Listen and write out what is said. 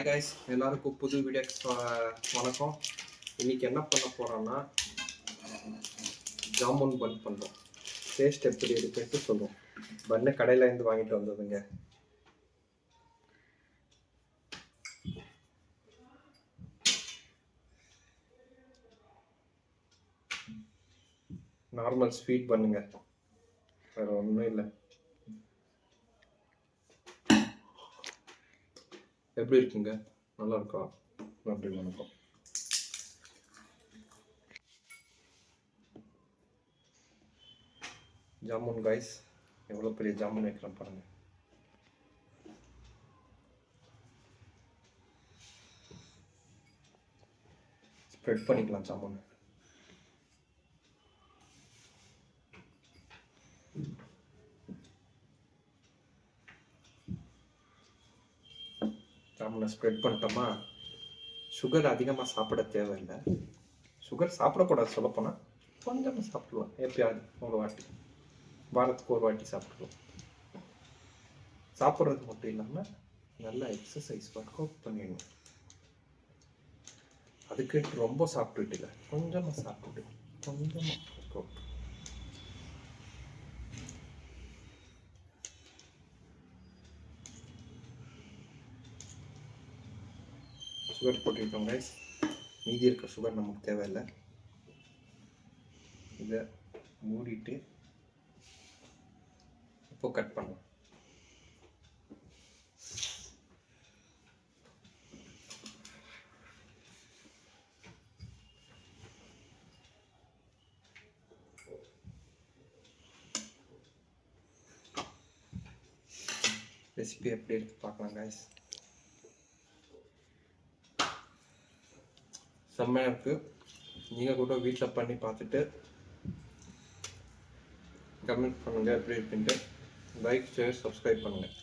Guys, எல்லாருக்கும் புது வீடியோக்கு வணக்கம். இன்னைக்கு என்ன பண்ண போறோம்னா ஜாமுன் பன் பண்ணுறோம். டேஸ்ட் எப்படி இருக்குன்னு சொல்லுவோம். பண்ணு கடையில் இருந்து வாங்கிட்டு வந்ததுங்க. நார்மல் ஸ்வீட் பண்ணுங்க, வேற ஒன்றும் இல்லை. எப்படி இருக்குங்க? நல்லா இருக்கா? நன்றி, வணக்கம். ஜாமுன் கைஸ், எவ்வளோ பெரிய ஜாமுன் வைக்கலாம் பாருங்க. ஸ்ப்ரெட் பண்ணிக்கலாம் ஜாமுன். ஜாமுனை ஸ்ப்ரெட் பண்ணிட்டோமா, சுகர் அதிகமாக சாப்பிட தேவையில்லை. சுகர் சாப்பிடக்கூடாது, சொல்லப்போனால் கொஞ்சமாக சாப்பிடுவோம். எப்பயாவது ஒரு வாட்டி, வாரத்துக்கு ஒரு வாட்டி சாப்பிடுவோம். சாப்பிட்றது மட்டும் இல்லாமல் நல்லா எக்ஸசைஸ் ஒர்க் அவுட் பண்ணிடணும். அதுக்கு ரொம்ப சாப்பிட்டுட்டு இல்லை, கொஞ்சமாக சாப்பிட்டுட்டு கொஞ்சமாக ஒர்க் அவுட். சுகர் போட்டிருக்கோம் கைஸ். மீதி இருக்க சுகர் நமக்கு தேவையில்லை. இதை மூடிட்டு இப்போ கட் பண்ணலாம். ரெசிபி எப்படி இருக்கு பார்க்கலாம் கைஸ். செம்மையாக இருக்குது. நீங்கள் கூட வீட்டில் பண்ணி பார்த்துட்டு கமெண்ட் பண்ணுங்கள் எப்படி இருக்குன்ட்டு. லைக், ஷேர், சப்ஸ்கிரைப் பண்ணுங்கள்.